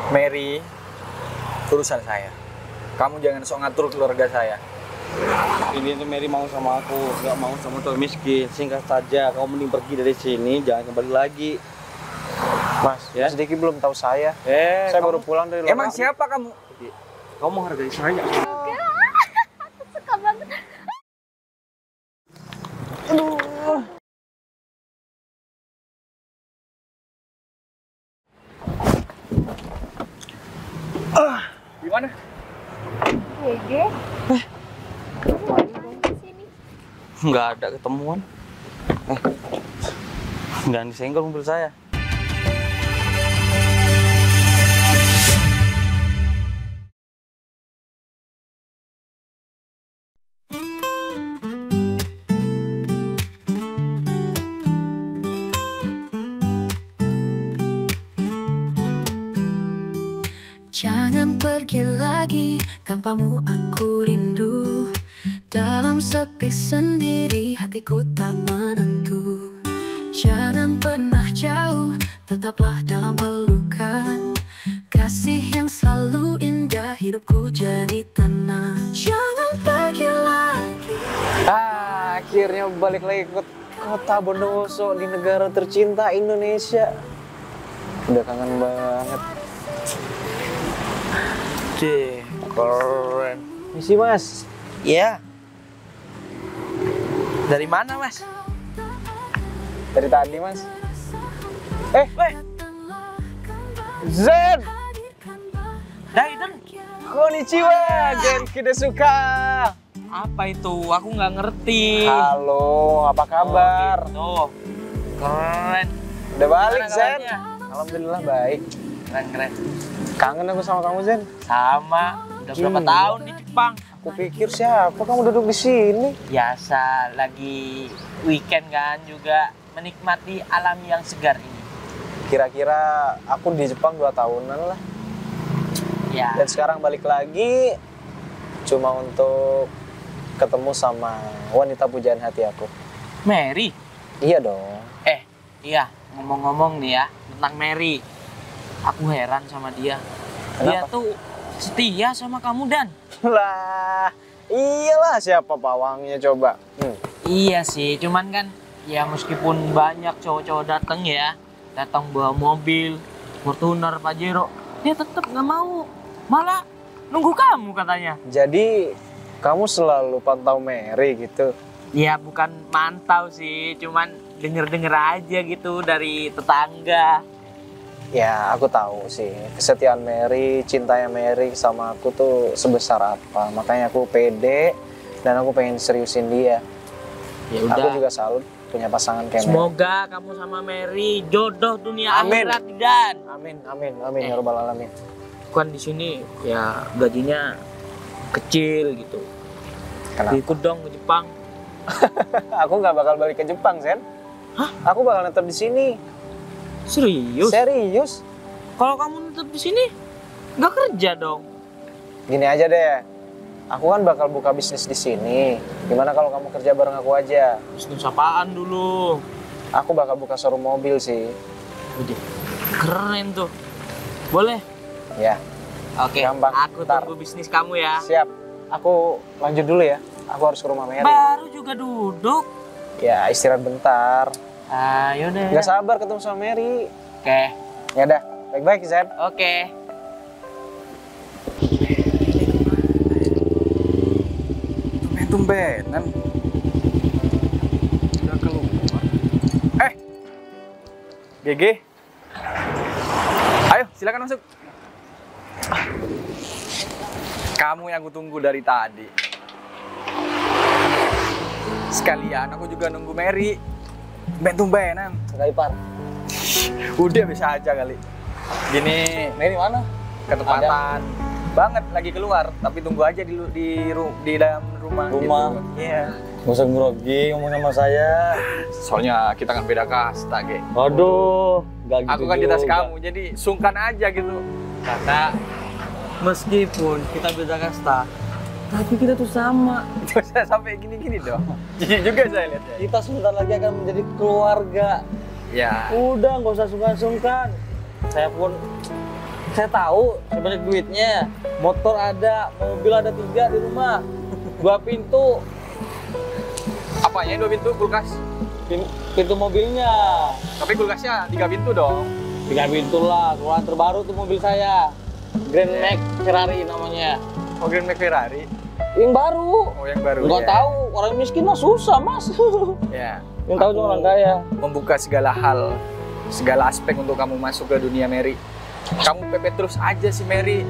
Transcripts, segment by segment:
Mary, urusan saya. Kamu jangan sok ngatur keluarga saya. Ini tuh Mary mau sama aku, nggak mau sama tuh miskin. Singkat saja, kamu mending pergi dari sini, jangan kembali lagi. Mas, Ya? sedikit belum tahu saya. Saya Baru pulang dari luar. Emang siapa kamu? Kamu menghargai saya. Suka banget. Gimana? Gege. Sini. Nggak ada ketemuan. Jangan disenggol mobil saya. Jangan pergi lagi, tanpamu aku rindu. Dalam sepi sendiri, hatiku tak menentu. Jangan pernah jauh, tetaplah dalam pelukan. Kasih yang selalu indah, hidupku jadi tenang. Jangan pergi lagi. Akhirnya balik lagi ke kota Bondowoso di negara tercinta Indonesia. Udah kangen banget. Cih, keren. Misi mas. Iya. Dari mana, Mas? Dari tadi mas. Zen! Daiden. Konnichiwa, Genki desuka. Apa itu? Aku nggak ngerti. Halo, apa kabar? Oh, gitu. Keren. Udah balik Gimana Zen? kabarnya? Alhamdulillah baik. Keren. Kangen aku sama kamu Zen. Sama. Udah berapa Gila. tahun di Jepang? Aku pikir siapa kamu duduk di sini? Biasa, lagi weekend kan juga menikmati alam yang segar ini. Kira-kira aku di Jepang 2 tahunan lah. Ya. Dan sekarang balik lagi cuma untuk ketemu sama wanita pujaan hati aku. Mary. Iya dong. Iya, ngomong-ngomong nih ya tentang Mary. Aku heran sama dia. Dia Kenapa? tuh setia sama kamu, Dan. Lah, iyalah siapa pawangnya coba. Iya sih, cuman kan ya meskipun banyak cowok-cowok datang ya, datang bawa mobil, Fortuner, Pajero, dia tetap nggak mau, malah nunggu kamu katanya. Jadi kamu selalu pantau Mary gitu. Ya bukan mantau sih, cuman denger-denger aja gitu dari tetangga. Ya aku tahu sih kesetiaan Mary, cintanya Mary sama aku tuh sebesar apa. Makanya aku pede dan aku pengen seriusin dia. Ya Aku udah, juga salut punya pasangan kayak Mary. semoga kamu sama Mary jodoh dunia Amin. akhirat, Dan. Amin ya rabbal alamin. Kan di sini ya gajinya kecil gitu. Kenapa? Ikut dong ke Jepang. Aku nggak bakal balik ke Jepang, Sen. Hah? Aku bakal tetap di sini. Serius? Serius? Kalau kamu tetap di sini, nggak kerja dong. Gini aja deh. Aku kan bakal buka bisnis di sini. Gimana kalau kamu kerja bareng aku aja? Bisnis apaan dulu? Aku bakal buka showroom mobil sih. Udah, keren tuh. Boleh? Ya, Oke, Gampang. aku Ntar. tunggu bisnis kamu ya. siap. Aku lanjut dulu ya. Aku harus ke rumah Mary. Baru juga duduk. Ya, istirahat bentar. Ayo deh. Gak sabar ketemu sama Mary. Oke, Ya udah, baik-baik Zen. oke. Tumben-tumbenan udah keluar. GG, ayo silakan masuk. Kamu yang aku tunggu dari tadi. Sekalian aku juga nunggu Mary. Tumben-tumbenan. Sekali par. Udah bisa aja kali. Gini, Mary mana? ketepatan banget lagi keluar, tapi tunggu aja di dalam rumah. Rumah? Gitu. Iya. Gak usah grogi ngomong sama saya. Soalnya kita kan beda kasta, Ge. Aduh, gak gitu Aku kan di atas juga. kamu, jadi sungkan aja gitu. Kakak, meskipun kita beda kasta, tapi kita tuh sama. Gak usah sampai gini-gini dong. Jijik juga saya lihat ya. Kita sebentar lagi akan menjadi keluarga. Ya. Udah, gak usah sungkan-sungkan. Saya pun Saya tahu sebanyak duitnya. Motor ada, mobil ada 3 di rumah. 2 pintu. Apanya 2 pintu? Kulkas? Pintu mobilnya. Tapi kulkasnya 3 pintu dong. 3 pintu lah, keluaran terbaru tuh mobil saya. Grand Max Ferrari namanya. Oh, Grand Max Ferrari? Yang baru. Oh, yang baru. Nggak ya. tahu, orang miskin mah susah, Mas. Ya. Yang tahu cuma orang kaya. Membuka segala hal, segala aspek untuk kamu masuk ke dunia Mary. Kamu pepet terus aja si Mary.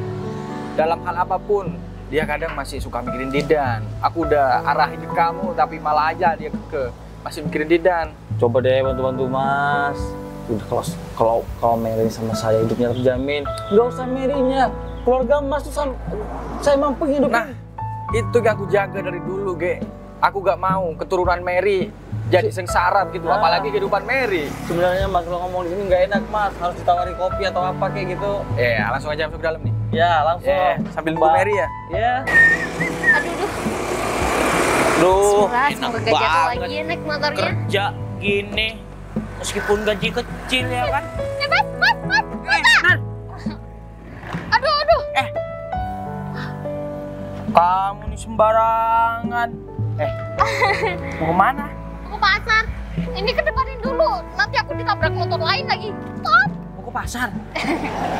Dalam hal apapun, dia kadang masih suka mikirin Didan. Aku udah arahin ke kamu, tapi malah aja dia masih mikirin Didan. Coba deh bantu-bantu, Mas. Udah kalau Mary sama saya hidupnya terjamin. Nggak usah Mary-nya. Keluarga Mas tuh saya mampu hidup. Nah, itu yang aku jaga dari dulu, Ge. Aku gak mau keturunan Mary jadi sengsara gitu, apalagi kehidupan Mary. Sebenarnya Mas kalau ngomong di sini nggak enak, Mas. Harus ditawari kopi atau apa kayak gitu. Ya, langsung aja masuk ke dalam nih. Ya, langsung. Sambil nunggu Mary ya. Ya. Aduh, Duh, semoga enak gak jatuh banget lagi ya naik motornya. kerja gini. Meskipun gaji kecil ya kan. Aduh. Kamu nih sembarangan. Mau kemana? Mau ke pasar. Ini kedepanin dulu, nanti aku ditabrak motor lain lagi. Stop. Mau ke pasar?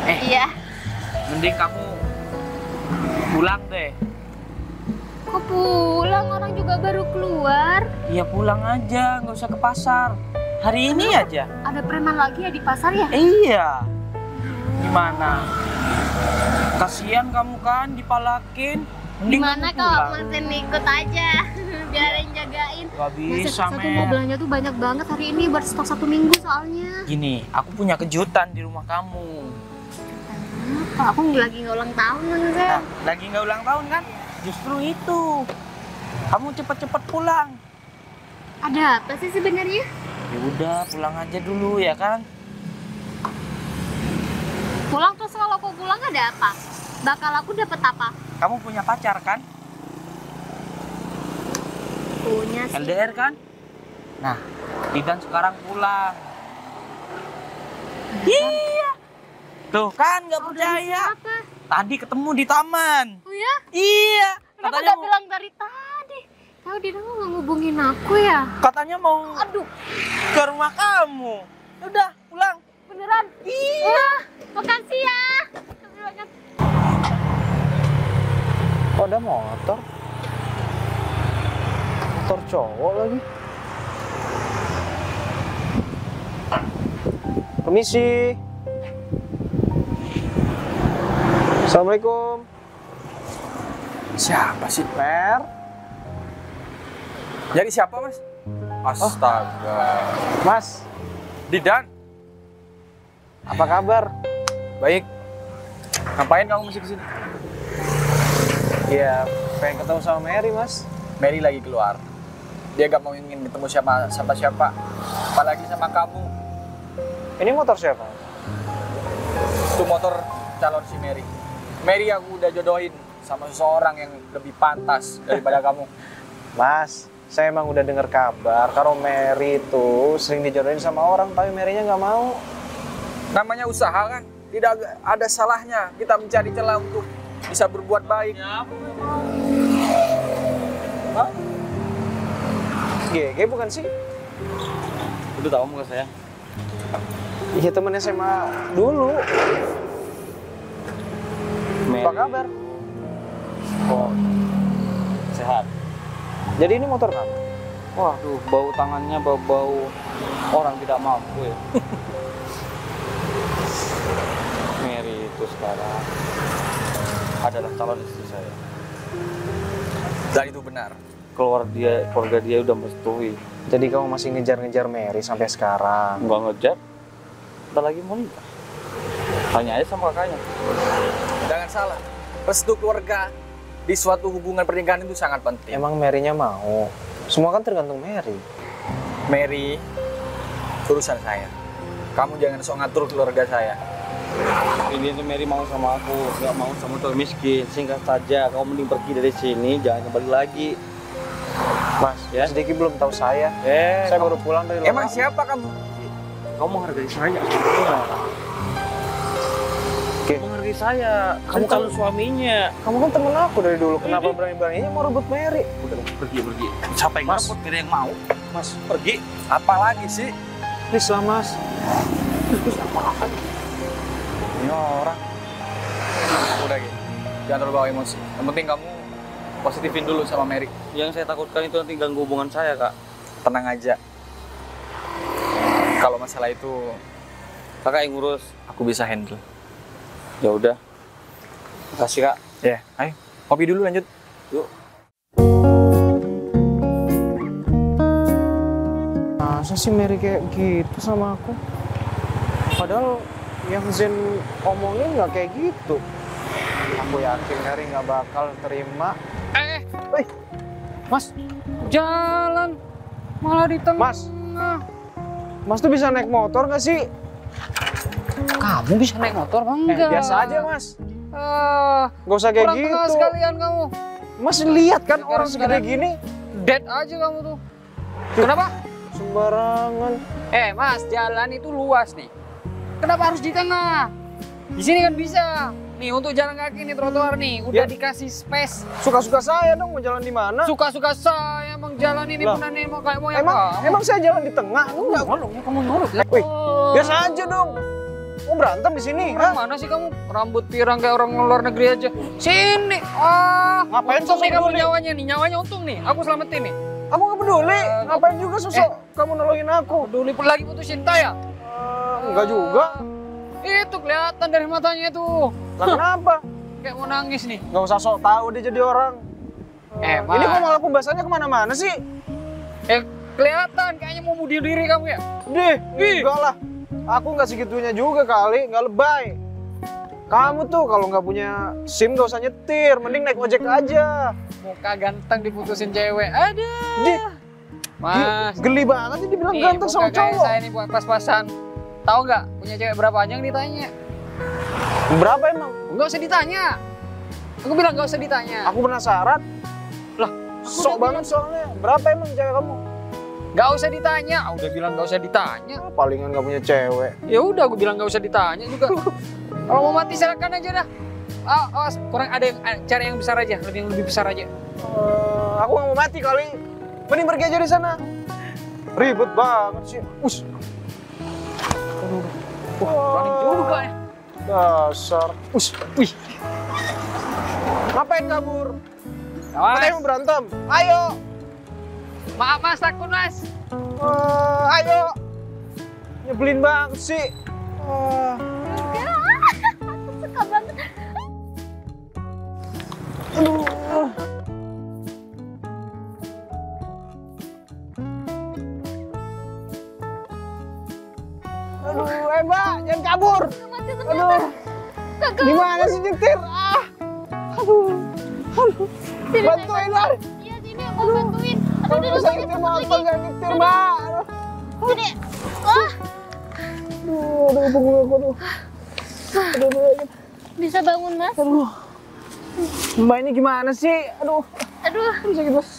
Iya. Mending kamu pulang deh. Kok pulang? Orang juga baru keluar. Iya pulang aja, nggak usah ke pasar. Hari ini aja. Ada preman lagi ya di pasar ya? Iya. Gimana? Kasihan kamu kan dipalakin. Mending Gimana kamu kalau pulang. Manten ikut aja? Biarin jagain. Gak bisa, Aku mau men. belanja tuh banyak banget hari ini, buat stok 1 minggu soalnya. Gini, aku punya kejutan di rumah kamu. Kenapa? Aku lagi nggak ulang tahun kan, Ren? Nah, lagi nggak ulang tahun kan? Justru itu. Kamu cepet-cepet pulang. Ada apa sih sebenarnya? Ya udah, pulang aja dulu ya kan? Pulang terus kalau aku pulang ada apa? Bakal aku dapat apa? Kamu punya pacar kan? Punya sih. LDR kan? Nah, Didan sekarang pulang. Iya. Tuh kan nggak percaya. Apa? Tadi ketemu di taman. Oh ya? Iya. Kenapa Katanya nggak bilang dari tadi? Tahu dia nggak ngubungin aku ya? katanya mau Aduh, ke rumah kamu. Udah, pulang. beneran? Iya. Wah, makasih ya. Makasih banyak. Oh, ada motor. Motor cowok lagi. Permisi. Assalamualaikum. Siapa sih? Mer. Jadi siapa, Mas? Astaga. Mas, Didan, apa kabar? baik. Ngapain kamu masih kesini? Ya, pengen ketemu sama Mary, Mas. Mary lagi keluar. Dia gak mau ingin ketemu siapa, apalagi sama kamu. Ini motor siapa? Itu motor calon si Mary. Mary aku udah jodohin sama seseorang yang lebih pantas daripada kamu. Mas, saya emang udah dengar kabar kalau Mary itu sering dijodohin sama orang, tapi Mary-nya nggak mau. Namanya usaha kan, tidak ada salahnya kita mencari celah untuk bisa berbuat baik. Hah? GG bukan sih? Udah tahu muka saya. Iya, temen SMA dulu. Apa kabar? Oh, sehat. Jadi ini motor kamu? Waduh, bau tangannya bau orang tidak mampu ya. Mary itu sekarang adalah calon istri saya. Dan itu benar. Keluarga dia udah merestui. Jadi kamu masih ngejar-ngejar Mary sampai sekarang? Nggak ngejar, kita lagi mau nikah. Tanya aja sama kakaknya. Jangan salah, restu keluarga di suatu hubungan pernikahan itu sangat penting. Emang Mary-nya mau? Semua kan tergantung Mary. Mary, urusan saya. Kamu jangan sok ngatur keluarga saya. Ini tuh Mary mau sama aku, nggak mau sama cowok miskin. Singkat saja, kamu mending pergi dari sini, jangan kembali lagi. Mas, Ya? sedikit belum tahu saya. Saya baru pulang dari luar. Emang siapa kamu? Kamu menghargai saya. Oke, Menghargai menghargai saya. Kamu Kan calon suaminya. Kamu kan temen aku dari dulu. Kenapa berani-beraninya mau rebut Mary? Udah, pergi. Siapa yang Mas. ngerebut? Gak ada yang mau. Mas, Pergi. Apalagi sih? please lah Mas. Ini orang. Udah gitu. Jangan terlalu bawa emosi. Yang penting kamu positifin dulu sama Mary. Yang saya takutkan itu nanti ganggu hubungan saya, Kak. Tenang aja. Kalau masalah itu Kakak yang ngurus. aku bisa handle. Ya udah. Makasih, Kak. Ya, ayo. Kopi dulu lanjut. Yuk. Masa sih Mary kayak gitu sama aku? Padahal yang Zen omongin nggak kayak gitu. Aku yakin Mary nggak bakal terima. Wih, Mas, Jalan malah di tengah. Mas tuh bisa naik motor nggak sih? Kamu bisa naik motor bang? Enggak. Biasa aja Mas, Ah, nggak usah kayak kurang tengah gitu. sekalian kamu. Mas lihat kan Sekarang orang segede sekalian. gini, Dead aja kamu tuh. Kenapa? sembarangan. Mas, jalan itu luas nih. Kenapa harus di tengah? Di sini kan bisa. Nih untuk jalan kaki nih trotoar nih, udah Ya. dikasih space. Suka-suka saya dong mau jalan di mana? Suka-suka saya emang jalan ini Lah. pun aneh mau kayak mau yang Emang saya jalan di tengah? Enggak. kamu nurut lah. Wih, biasa aja dong. Mau berantem di sini? Orang Hah? mana sih kamu? Rambut pirang kayak orang luar negeri aja. Sini. Ngapain untung nih sosok kamu peduli? nyawanya nih. Nyawanya untung nih. Aku selamatin nih. Aku nggak peduli. Ngapain juga sosok kamu nolongin aku? Peduli lagi putus cinta ya? Enggak juga. Itu kelihatan dari matanya tuh. Lah kenapa? Kayak mau nangis nih. Nggak usah sok tahu dia jadi orang. Mas. Ini kok malah pembahasannya kemana-mana sih? Kelihatan kayaknya mau bunuh diri kamu ya? Enggak lah. Aku nggak segitunya juga kali, nggak lebay. Kamu tuh kalau nggak punya SIM nggak usah nyetir, mending naik ojek aja. Muka ganteng diputusin cewek. Ada. Mas. Geli banget sih dibilang ganteng sama kayak cowok. saya nih buat pas-pasan. Tahu nggak punya cewek berapa aja yang ditanya? Berapa emang? Nggak usah ditanya. Aku bilang nggak usah ditanya. Aku penasaran. Lah, Sok banget soalnya. Berapa emang cewek kamu? Nggak usah ditanya. Udah bilang nggak usah ditanya. Palingan nggak punya cewek. Ya udah, aku bilang nggak usah ditanya juga. Kalau mau mati silakan aja dah. Awas, kurang ada yang cari yang besar aja, yang lebih besar aja. Aku nggak mau mati kali. Mending pergi aja di sana. Ribet banget sih. Berani juga ya. Dasar. Wih. Ngapain kabur? Katanya mau berantem. Ayo. Maaf mas, takut mas. Ayo. Nyebelin banget sih. Aku suka banget. Aduh, Mbak, jangan kabur. Aduh. Gimana sih nyetir? Sini, Bantuin, Mbak. Iya sini aku bantuin. Aduh, Bisa nyetir motor, jangan nyetir, Mbak. Sini. Wah, Aduh, punggung aku tuh. Aduh. bisa bangun mas? Mbak ini gimana sih? Aduh, Aduh, sakit Mas.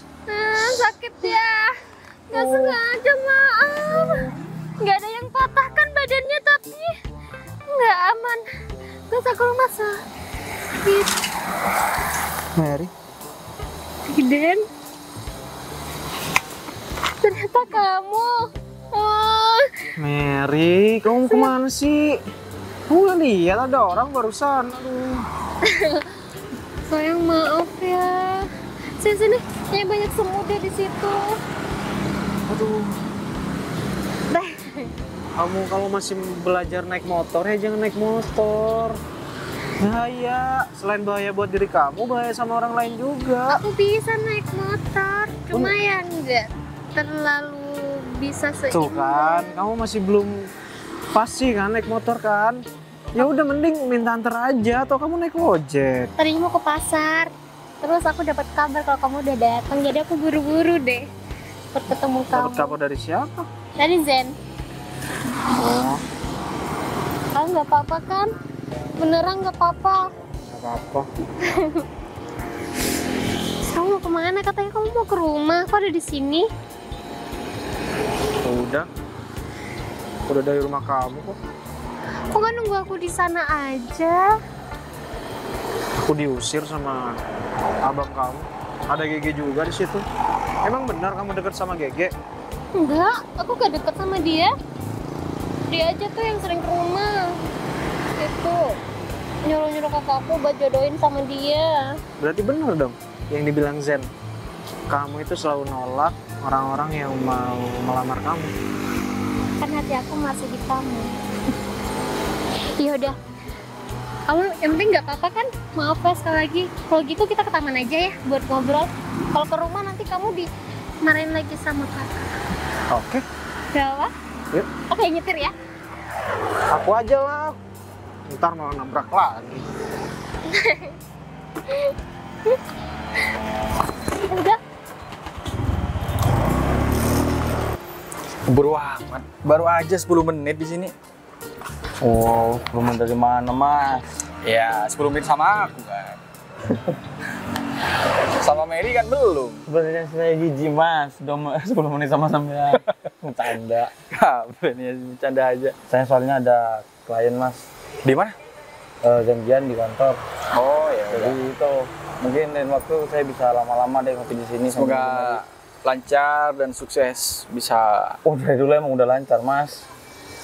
sakit ya. Gak sengaja, maaf. Gak ada yang patah kan badannya tapi nggak aman. Terus aku rumah sakit. Mary, Den, ternyata kamu. Oh, Mary, kamu mau kemana sih? Kamu nggak lihat ada orang barusan? Aduh. sayang maaf ya. Sini, kayak banyak semut ya di situ. Aduh. Kamu kalau masih belajar naik motor ya jangan naik motor. Bahaya. Selain bahaya buat diri kamu, bahaya sama orang lain juga. Aku bisa naik motor, cuma ya nggak terlalu bisa seimbang. Tuh kan, kamu masih belum pasti kan naik motor kan? Ya udah mending minta antar aja atau kamu naik ojek. Tadinya mau ke pasar, terus aku dapat kabar kalau kamu udah datang, jadi aku buru-buru deh buat ketemu kamu. Dapat kabar dari siapa? Dari Zen. Oh, Kamu nggak apa-apa kan? Beneran nggak apa-apa. nggak apa-apa. Kamu mau kemana? Katanya kamu mau ke rumah. Kok ada di sini? Udah dari rumah kamu kok. Kok nggak nunggu aku di sana aja? Aku diusir sama abang kamu. Ada Gege juga di situ. Emang benar kamu deket sama Gege? Enggak, aku gak deket sama dia. Dia aja tuh yang sering ke rumah. Itu nyuruh-nyuruh kakakku buat jodohin sama dia. Berarti benar dong yang dibilang Zen. Kamu itu selalu nolak orang-orang yang mau melamar kamu. Kan hati aku masih di kamu. Ya udah. Kamu yang penting nggak apa-apa kan? Maaf ya sekali lagi. Kalau gitu kita ke taman aja ya buat ngobrol. Kalau ke rumah nanti kamu dimarahin lagi sama kakak. Oke. Gak apa? Yuk. Oke, nyetir ya. Aku aja lah. Ntar malah nabrak lagi. Udah. Buru amat. Baru aja 10 menit di sini. Oh, belum dari mana mas? Ya, 10 menit sama aku kan. Sama Mary kan belum. Sebenarnya saya jijik mas, udah 10 menit sama sampean. Bercanda. Kapan ya, bercanda aja. Saya soalnya ada klien mas, Di mana? janjian di kantor. Oh ya. Jadi itu mungkin lain waktu saya bisa lama-lama deh ngopi di sini. Semoga lancar dan sukses, bisa Oh dari dulu emang udah lancar mas.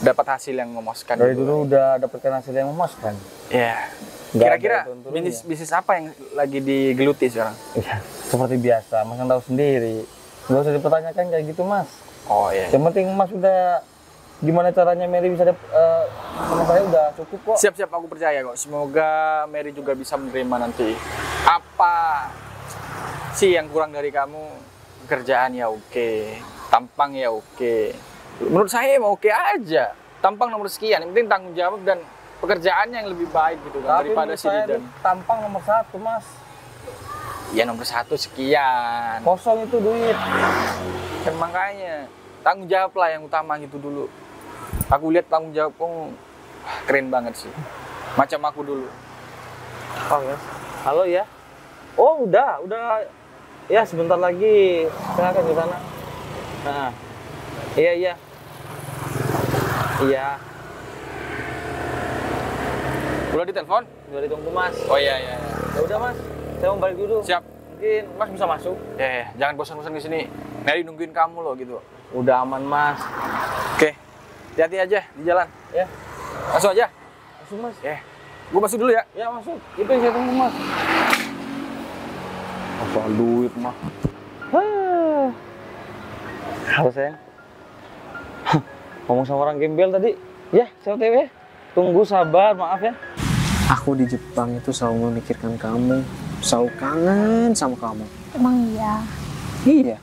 dapat hasil yang memuaskan. Dari dulu udah dapatkan hasil yang memuaskan. Ya. Nggak Kira-kira ada turun-turunnya. bisnis apa yang lagi digeluti sekarang? Iya, seperti biasa, mas kan tahu sendiri. Nggak usah dipertanyakan kayak gitu mas. Oh iya. Yang penting mas udah gimana caranya Mary bisa sama saya udah cukup kok. Siap-siap, aku percaya kok. Semoga Mary juga bisa menerima nanti. Apa sih yang kurang dari kamu? Kerjaan ya oke, tampang ya oke. Menurut saya emang oke aja. Tampang nomor sekian, yang penting tanggung jawab dan pekerjaannya yang lebih baik gitu kan, Tapi daripada menurut si saya Didan. tampang nomor 1 mas. Ya nomor 1 sekian. Kosong itu duit. Kan makanya tanggung jawab lah yang utama gitu dulu. Aku lihat tanggung jawab kamu keren banget sih. Macam aku dulu. Oh ya. Halo ya. Oh udah. Ya sebentar lagi saya akan ke sana. Nah. Iya. Iya. Udah ditelepon? Udah ditunggu mas. Oh iya. Ya udah mas. Saya mau balik dulu. Siap. Mungkin mas bisa masuk. Jangan bosan-bosan di sini. Mary nungguin kamu loh gitu. Udah aman mas. Oke. Hati-hati aja di jalan. Ya. Masuk aja. Masuk mas. Gue masuk dulu ya. Ya masuk. Itu yang saya tunggu mas. Apa duit mah. Halo sayang. Ngomong sama orang gembel tadi. Ya, saya OTW. Tunggu sabar, maaf ya. Aku di Jepang itu selalu memikirkan kamu. Selalu kangen sama kamu. Emang iya. Iya.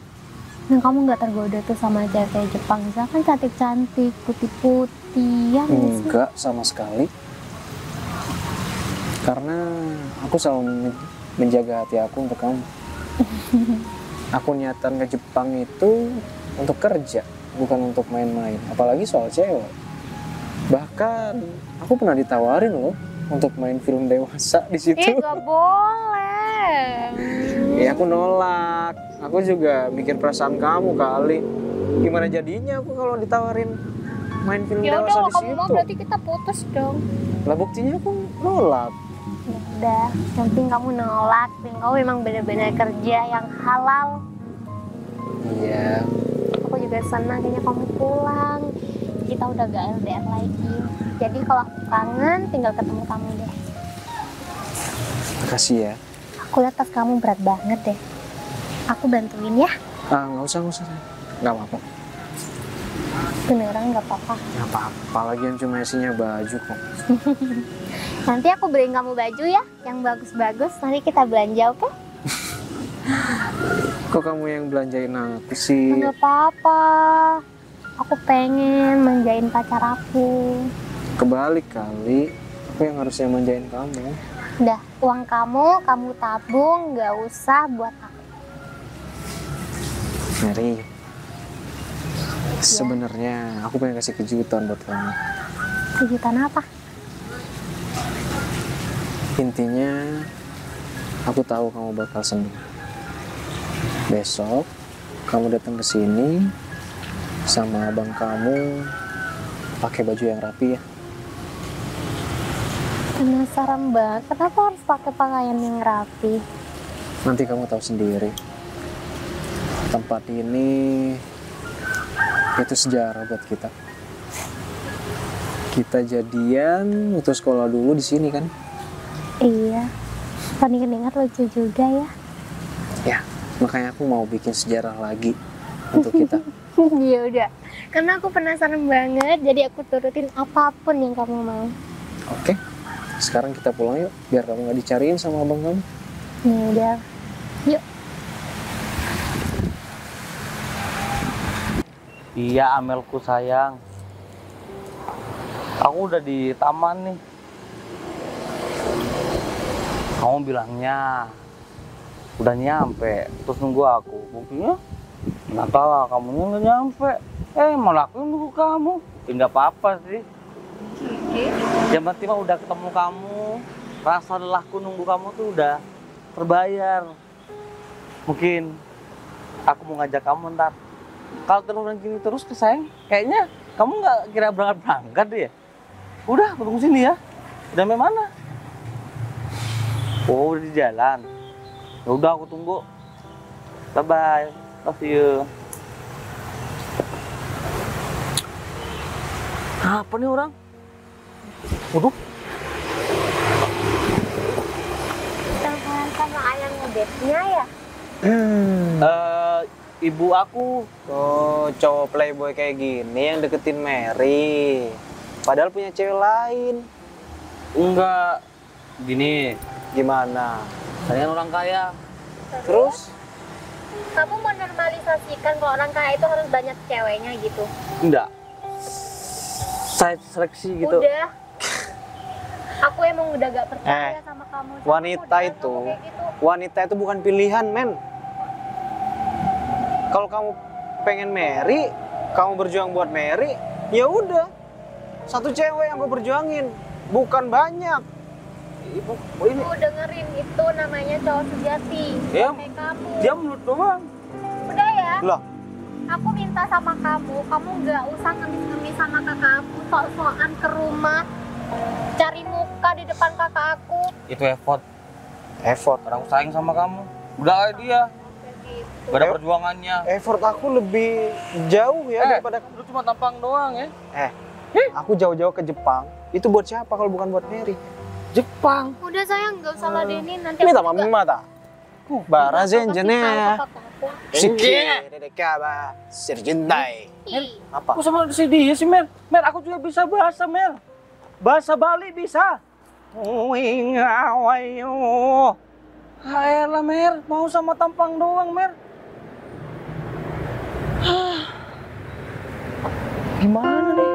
Nah, kamu nggak tergoda tuh sama cewek Jepang? Misalnya kan cantik-cantik, putih-putih, ya nggak sih? Enggak sama sekali. Karena aku selalu menjaga hati aku untuk kamu. Aku niatan ke Jepang itu untuk kerja, bukan untuk main-main. Apalagi soal cewek. Bahkan aku pernah ditawarin loh untuk main film dewasa di situ. Nggak boleh. Ya aku nolak. Aku juga mikir perasaan kamu kali. Gimana jadinya aku kalau ditawarin main film Ya udah, dewasa kalau di kamu situ? mau berarti kita putus dong. Lah buktinya aku nolak. Ya udah, yang penting kamu nolak. Dan kamu memang benar-benar kerja yang halal. Iya. Aku juga senang kayaknya kamu pulang. Kita udah gak LDR lagi. Jadi kalau aku kangen, tinggal ketemu kamu deh. Makasih ya. Aku lihat tas kamu berat banget deh. Aku bantuin ya. Nggak usah. Nggak apa-apa. Beneran nggak apa-apa. Nggak apa-apa. Lagian cuma isinya baju kok. Nanti aku beliin kamu baju ya, yang bagus-bagus. Nanti kita belanja, oke? Kok kamu yang belanjain aku sih? Nggak apa-apa. Aku pengen manjain pacar aku. Kebalik kali. Aku yang harusnya manjain kamu. Udah, uang kamu tabung, nggak usah buat aku. Mary, sebenarnya aku pengen kasih kejutan buat kamu. Kejutan apa? Intinya, aku tahu kamu bakal senang. Besok, kamu datang ke sini sama abang kamu pakai baju yang rapi ya. Penasaran banget, kenapa harus pakai pakaian yang rapi? Nanti kamu tahu sendiri. Tempat ini itu sejarah buat kita. Kita jadian waktu sekolah dulu di sini kan? Iya, ingat lucu juga ya. Ya, makanya aku mau bikin sejarah lagi untuk kita. Ya udah, karena aku penasaran banget, jadi aku turutin apapun yang kamu mau. Oke, sekarang kita pulang yuk, biar kamu nggak dicariin sama abang kamu. Ya udah, yuk. Iya Amelku sayang. Aku udah di taman nih. Kamu bilangnya udah nyampe, terus nunggu aku. Buktinya ternyata kamunya nggak nyampe. Malah aku nunggu kamu. Ya nggak apa-apa sih. Yang penting mah udah ketemu kamu. Rasa lelahku nunggu kamu tuh udah terbayar. Mungkin aku mau ngajak kamu ntar. Kalau terusan gini terus sayang, kayaknya kamu nggak kira berangkat deh ya? Udah, aku tunggu sini ya. Udah sampai mana? Oh, udah di jalan. Ya udah, aku tunggu. Bye bye, love you. Apa nih orang? Waduh. Telepon sama ayang ngedate-nya ya? Ibu aku. Oh, cowok playboy kayak gini yang deketin Mary. Padahal punya cewek lain. Enggak. Gini, Gimana? saya kan orang kaya. Terus? Kamu mau normalisasikan kalau orang kaya itu harus banyak ceweknya gitu? Enggak. Saya seleksi gitu. Udah. Aku emang udah gak percaya sama kamu. Wanita Udah, itu, kamu kayak gitu. wanita itu bukan pilihan, men. Kalau kamu pengen Mary, kamu berjuang buat Mary, ya udah. Satu cewek yang gue perjuangin, bukan banyak. Ibu, ini Aku dengerin itu namanya cowok sejati. Ya, Kayak kamu. dia menurut doang. Udah ya. Loh, Aku minta sama kamu nggak usah ngemis-ngemis sama kakak aku, sok-sokan ke rumah, cari muka di depan kakak aku. Itu effort. effort. Orang sayang sama kamu. Udah dia. Kayak gitu. Gak ada perjuangannya. Effort aku lebih jauh ya daripada Lu cuma tampang doang ya. aku jauh-jauh ke Jepang. Itu buat siapa kalau bukan buat Mary? Jepang. Udah sayang, nggak usah ladenin nanti. Ini aku sama juga mata. Bara kasih tahu zenjene. ke kakak aku. Siki, dedekaba, serjendai. Ih, Apa? Aku sama si dia sih Mer. Mer, aku juga bisa bahasa Mer. Bahasa Bali bisa. Wingawayo. Hayalah Mer, mau sama tampang doang Mer. Gimana nih?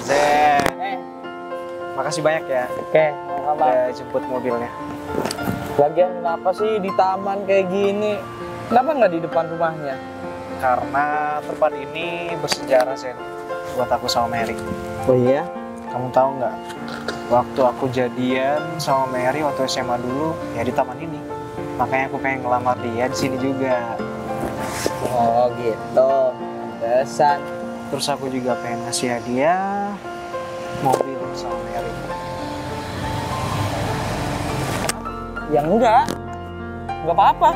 Zen. Makasih banyak ya Oke, udah jemput mobilnya. lagian kenapa sih di taman kayak gini? Kenapa nggak di depan rumahnya? Karena tempat ini bersejarah Zen buat aku sama Mary. Oh iya? Kamu tahu nggak? Waktu aku jadian sama Mary waktu SMA dulu ya di taman ini. Makanya aku pengen ngelamar dia di sini juga. Oh gitu. Pantesan. Terus aku juga pengen ngasih hadiah mobil sama Mary. Ya enggak apa-apa.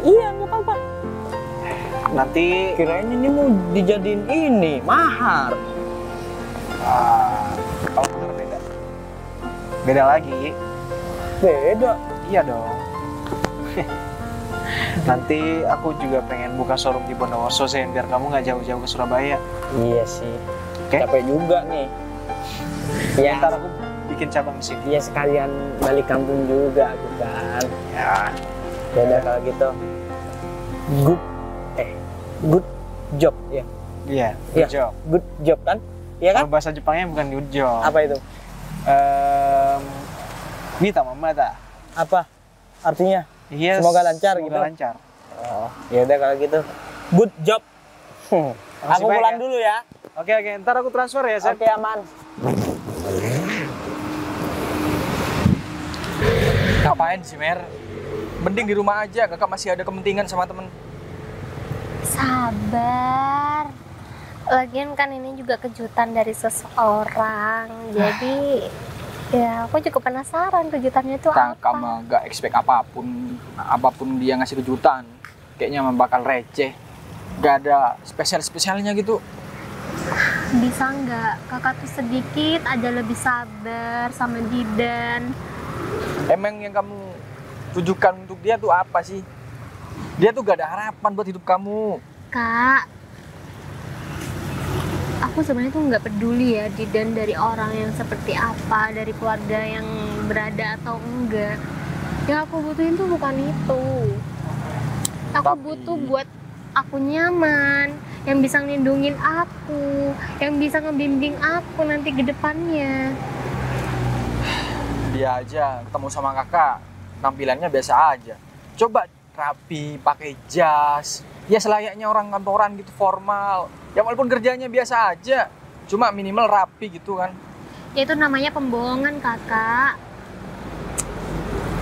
Iya, enggak apa-apa. Nanti Kirain ini mau dijadiin ini, mahar. kalau bener beda. Beda lagi. Beda. Iya dong. Nanti aku juga pengen buka showroom di Bondowoso Zen, biar kamu nggak jauh-jauh ke Surabaya. Iya sih. Oke? Capek juga nih. Ya, Ntar aku bikin cabang di sini. ya sekalian balik kampung juga gitu kan. Ya. Beda kalau gitu. Good job ya. Iya. Iya. Good job. Good job kan? Iya kan? Kalau bahasa Jepangnya bukan good job. Apa itu? Mita mamata. Apa artinya? Iya. Semoga lancar semoga gitu. lancar. Oh, ya udah kalau gitu. Good job. Aku baik pulang ya. dulu ya. Oke, ntar aku transfer ya, Sep. Oke, aman. Ngapain sih, Mer? Mending di rumah aja, kakak masih ada kepentingan sama temen. Sabar. Lagian kan ini juga kejutan dari seseorang. Jadi ya aku juga penasaran kejutannya itu apa. Kamu gak expect apapun dia ngasih kejutan. Kayaknya emang bakal receh. Gak ada spesialnya gitu. Bisa nggak kakak tuh sedikit aja lebih sabar sama Didan? Emang yang kamu tujukan untuk dia tuh apa sih? Dia tuh gak ada harapan buat hidup kamu. Kak, aku sebenarnya tuh nggak peduli ya Didan dari orang yang seperti apa, dari keluarga yang berada atau enggak. Yang aku butuhin tuh bukan itu. Aku butuh buat aku nyaman, yang bisa ngelindungin aku, yang bisa ngebimbing aku nanti ke depannya. Dia aja ketemu sama kakak, tampilannya biasa aja. Coba rapi, pakai jas. Ya selayaknya orang kantoran gitu, formal. Ya walaupun kerjanya biasa aja, cuma minimal rapi gitu kan. Ya itu namanya pembohongan, kakak.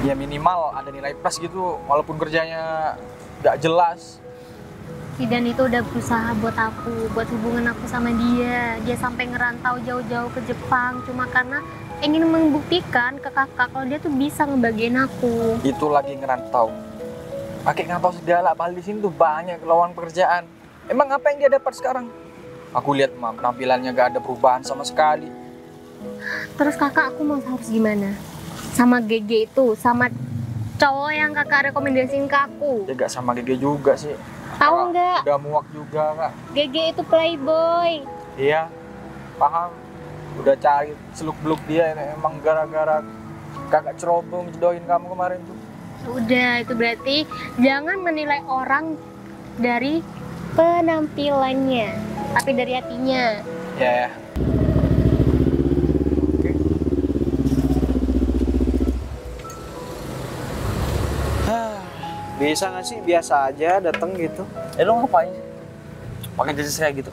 Ya minimal ada nilai plus gitu, walaupun kerjanya gak jelas. Didan itu udah berusaha buat aku, buat hubungan aku sama dia. Dia sampai ngerantau jauh-jauh ke Jepang cuma karena ingin membuktikan ke kakak kalau dia tuh bisa ngebagiin aku. Itu lagi ngerantau. Pakai ngantau segala, padahal di sini tuh banyak lowongan pekerjaan. Emang apa yang dia dapat sekarang? Aku lihat penampilannya gak ada perubahan sama sekali. Terus kakak aku mau harus gimana? Sama GG itu, sama cowok yang kakak rekomendasiin ke aku. Ya gak sama GG juga sih. Tahu nggak? Udah muak juga kak. GG itu playboy. Iya, paham. Udah cari seluk-beluk dia, emang gara-gara kakak cerobong jodohin kamu kemarin tuh. Udah, itu berarti jangan menilai orang dari penampilannya, tapi dari hatinya. Ya. Bisa nggak sih biasa aja dateng gitu? Lo ngapain? Pakai jas kayak gitu.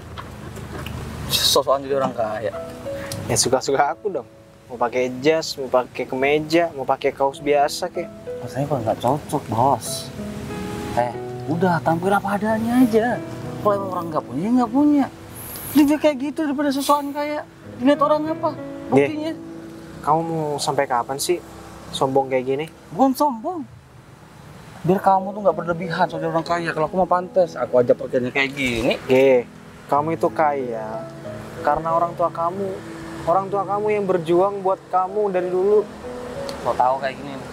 Sosokan jadi orang kaya. Ya suka-suka aku dong. Mau pakai jas, mau pakai kemeja, mau pakai kaos biasa kayak. Rasanya kok nggak cocok, bos. Udah tampil apa adanya aja. Kalau emang orang nggak punya, nggak punya. Dia kayak gitu daripada sosokan kayak. Dilihat orang apa? Buktinya. Kamu mau sampai kapan sih sombong kayak gini? Bukan sombong. Biar kamu tuh nggak berlebihan soal orang kaya. Kalau aku mau pantas, aku aja pakainya kayak gini. Kamu itu kaya karena orang tua kamu. Orang tua kamu yang berjuang buat kamu dari dulu. Lo tahu kayak gini nih.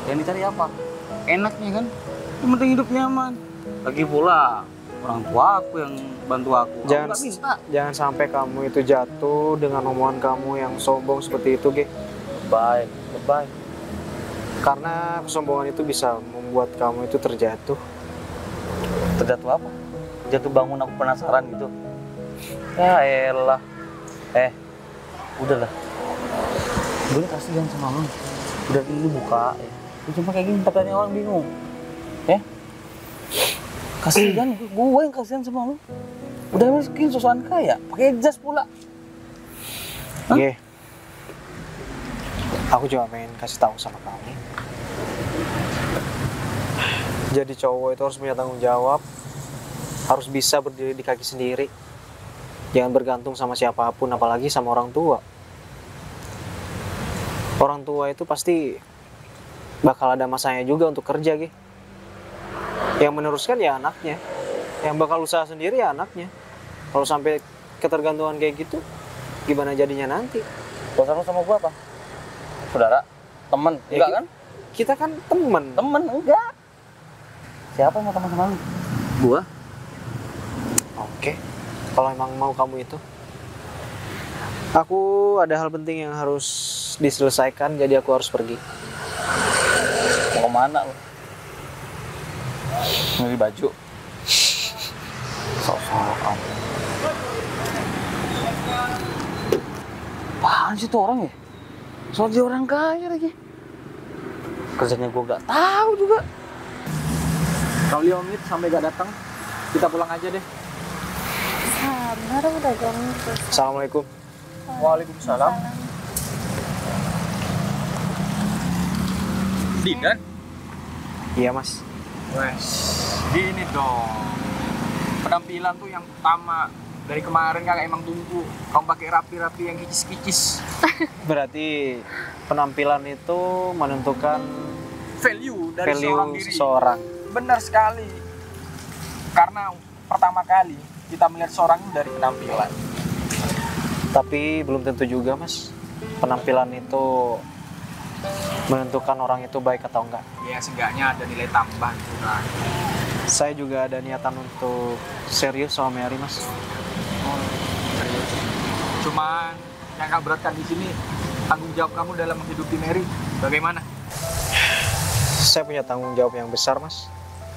Yang dicari apa? Enaknya kan? Yang penting hidup nyaman. Lagi pula orang tua aku yang bantu aku. Jangan sampai kamu itu jatuh dengan omongan kamu yang sombong seperti itu, Ge. Lebay. Karena kesombongan itu bisa membuat kamu itu terjatuh. Terjatuh apa? Jatuh bangun aku penasaran gitu. Ya elah. Udahlah. Gue kasihan sama lu. Udah ini buka ya. Cuma kayak gini pertanyaan orang bingung. Kasihan, gue yang kasihan sama lu. Udah miskin, sosokan kaya, pakai jas pula. Ge, aku cuma pengen kasih tahu sama kamu. Jadi cowok itu harus punya tanggung jawab, harus bisa berdiri di kaki sendiri. Jangan bergantung sama siapapun, apalagi sama orang tua. Orang tua itu pasti bakal ada masanya juga untuk kerja, Ge. Yang meneruskan ya anaknya, yang bakal usaha sendiri ya anaknya. Kalau sampai ketergantungan kayak gitu, gimana jadinya nanti? Bosan lu sama gua apa? Saudara? Temen? Enggak kan? Kita kan temen. Temen? Enggak. Siapa yang mau teman sama lu? Gua? Oke, kalau emang mau kamu itu. Aku ada hal penting yang harus diselesaikan, jadi aku harus pergi. Mau kemana lu? Nyari baju. Sok-sok kamu. Apaan sih tuh orang ya? Soal dia orang kaya lagi. Kerjanya gue gak tahu juga. Kalau 5 menit sampai gak datang, kita pulang aja deh. Sabar udah jam. Assalamualaikum. Waalaikumsalam. Didan? Iya mas. Wes, gini dong. Penampilan tuh yang utama. Dari kemarin kakak emang tunggu. Kamu pakai rapi-rapi yang kicis-kicis. Berarti penampilan itu menentukan Value dari value seorang diri. seseorang. Benar sekali. Karena pertama kali kita melihat seorang itu dari penampilan. Tapi belum tentu juga mas. Penampilan itu menentukan orang itu baik atau enggak. Ya seenggaknya ada nilai tambah juga. Saya juga ada niatan untuk serius sama Mary mas. Serius. Cuman yang kau beratkan di sini tanggung jawab kamu dalam menghidupi Mary. Bagaimana? Saya punya tanggung jawab yang besar mas.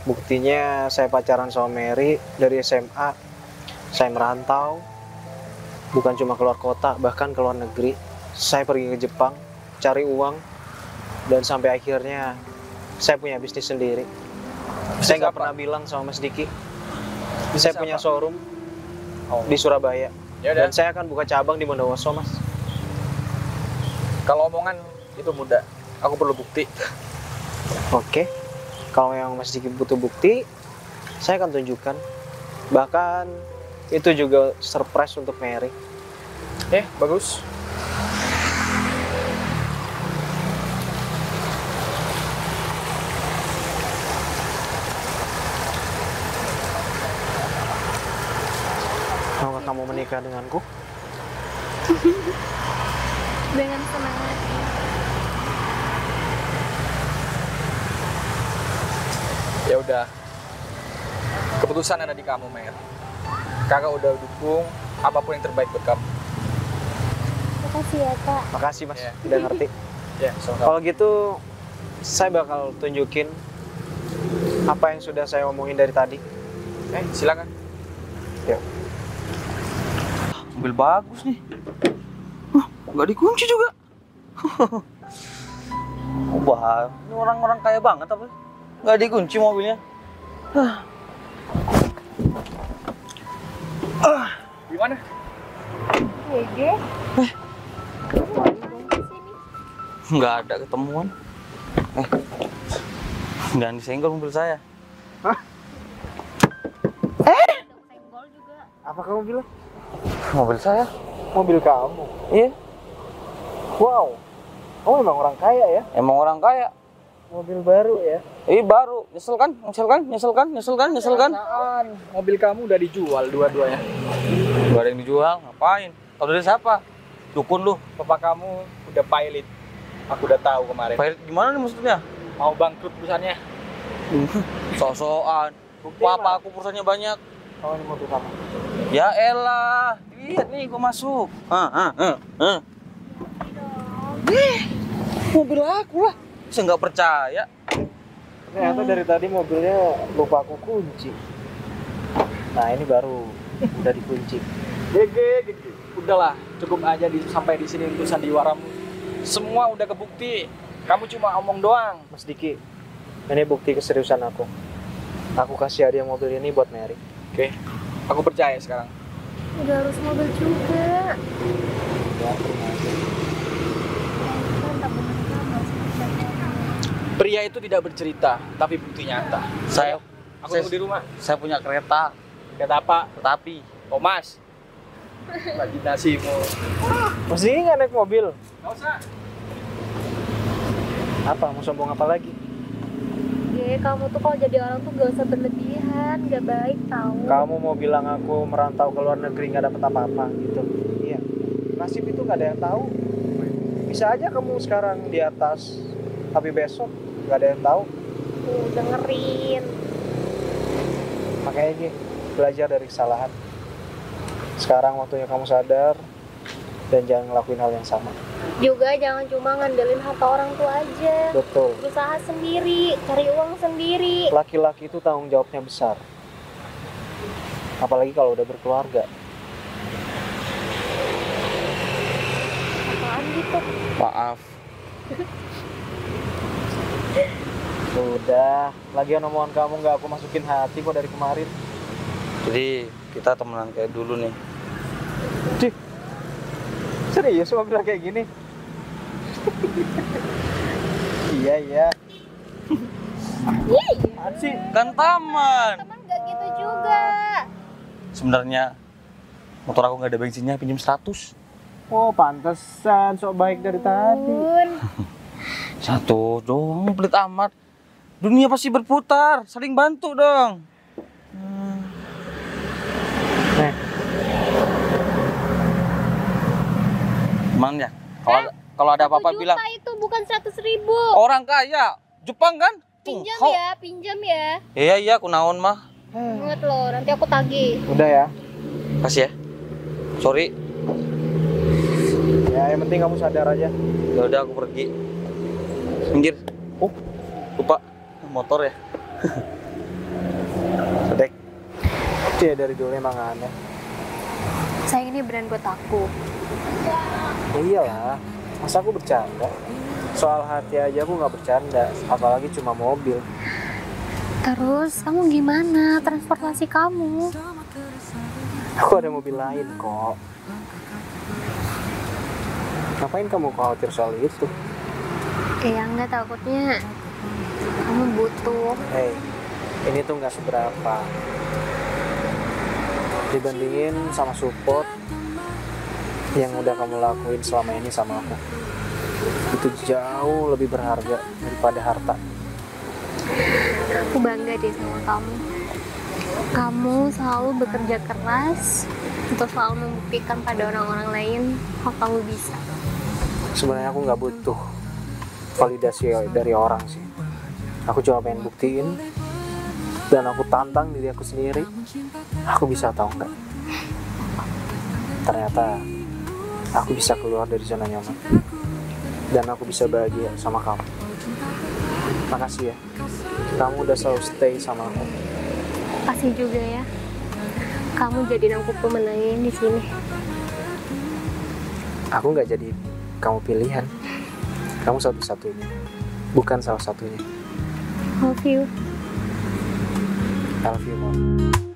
Buktinya saya pacaran sama Mary dari SMA. Saya merantau, bukan cuma keluar kota, bahkan ke luar negeri. Saya pergi ke Jepang, cari uang, dan sampai akhirnya saya punya bisnis sendiri. Saya nggak pernah bilang sama Mas Diki. Saya punya showroom di Surabaya. Ya Dan saya akan buka cabang di Bondowoso, Mas. Kalau omongan itu mudah. Aku perlu bukti. Oke. Kalau yang Mas Diki butuh bukti, saya akan tunjukkan. Bahkan itu juga surprise untuk Mary. Bagus. Maukah kamu menikah denganku? Dengan senang hati. Ya udah. Keputusan ada di kamu, Mer. Kakak udah dukung apapun yang terbaik buat kamu. Makasih ya Kak. Makasih Mas, Ya. udah ngerti. Ya, sama-sama. Kalau gitu, saya bakal tunjukin apa yang sudah saya omongin dari tadi. Silakan. Yuk. Mobil bagus nih. Nggak dikunci juga. Wah, ini orang-orang kaya banget apa? Nggak dikunci mobilnya. Gimana? Ege. Ngapain dong di sini? Nggak ada ketemuan. Jangan disenggol mobil saya. Senggol juga. Apa kamu bilang? Mobil saya? Mobil kamu? Iya. Wow, kamu memang orang kaya ya? Emang orang kaya. Mobil baru ya? Baru. Nyesel kan? Perasaan mobil kamu udah dijual dua-duanya. Gak ada yang dijual, ngapain? Tahu dari siapa? Dukun lu. Papa kamu udah pilot. Aku udah tahu kemarin. Pilot gimana nih maksudnya? Mau bangkrut perusahaannya. Sok-sokan. Papa aku perusahaannya banyak. Oh, ini mobil kamu. Ya elah. Lihat nih gua masuk. Mobil aku lah. Saya nggak percaya. Ternyata dari tadi mobilnya lupa aku kunci. Nah, ini baru udah dikunci. Gege. Udahlah, cukup aja sampai di sini untuk sandiwaramu. Semua udah kebukti. Kamu cuma omong doang. Mas Diki, ini bukti keseriusan aku. Aku kasih hadiah mobil ini buat Mary. Oke. Aku percaya sekarang. Udah harus mobil juga. Ya, terima kasih. Kan tabungan kamu seperti Pria itu tidak bercerita, tapi bukti nyata. Saya Aku tunggu di rumah. Saya punya kereta, Kata apa? tetapi Thomas. Imajinasimu. Mas Diki nggak naik mobil? Nggak usah. Apa? Mau sombong apa lagi? kamu tuh kalau jadi orang tuh gak usah berlebihan, gak baik tahu. Kamu mau bilang aku merantau ke luar negeri nggak dapat apa-apa gitu? Iya. Nasib itu nggak ada yang tahu. Bisa aja kamu sekarang di atas, tapi besok nggak ada yang tahu. Tuh, dengerin. Makanya Gi, belajar dari kesalahan. Sekarang waktunya kamu sadar dan jangan ngelakuin hal yang sama. Juga jangan cuma ngandelin harta orang tua aja. Betul. Berusaha sendiri, cari uang sendiri. Laki-laki itu tanggung jawabnya besar. Apalagi kalau udah berkeluarga. Apaan gitu? Maaf. Udah, lagian omongan kamu nggak aku masukin hati kok dari kemarin. Jadi kita temenan kayak dulu nih. Cih, serius mau bilang kayak gini? Iya, iya. Apaan sih? Kan taman. Teman gak gitu juga. Sebenarnya motor aku nggak ada bensinnya, pinjam 100. Oh, pantesan sok baik dari tadi. Bun. 1 doang, pelit amat. Dunia pasti berputar, saling bantu dong. Nih, Gimana ya? Kalau ada apa-apa 1 juta bilang itu bukan 100.000. orang kaya, Jepang kan? Pinjam Tuh, ya, pinjam ya. Iya, aku naon mah. Ingat loh, nanti aku tagih. udah ya. Kasih ya. Sorry. Ya, yang penting kamu sadar aja. Ya udah aku pergi. Minggir. Oh, lupa motor ya. Sedek. Dia dari dulu emang aneh. Sayang, ini brand buat aku. Ya iyalah, masa aku bercanda? Soal hati aja aku nggak bercanda, apalagi cuma mobil. Terus kamu gimana transportasi kamu? Aku ada mobil lain kok. Ngapain kamu khawatir soal itu? Ya enggak, takutnya kamu butuh. Hei, ini tuh nggak seberapa. Dibandingin sama support yang udah kamu lakuin selama ini sama aku. Itu jauh lebih berharga daripada harta. Aku bangga deh sama kamu. Kamu selalu bekerja keras untuk selalu membuktikan pada orang-orang lain kalau kamu bisa. Sebenarnya aku nggak butuh validasi dari orang sih. Aku cuma pengen buktiin dan aku tantang diri aku sendiri. Aku bisa atau enggak. Ternyata aku bisa keluar dari zona nyaman dan aku bisa bahagia sama kamu. Makasih ya, kamu udah selalu stay sama aku. Kasih juga ya. Kamu jadi aku pemenangnya di sini. Aku nggak jadi kamu pilihan. Kamu satu-satunya, bukan salah satunya. Love you. I love you, Mom.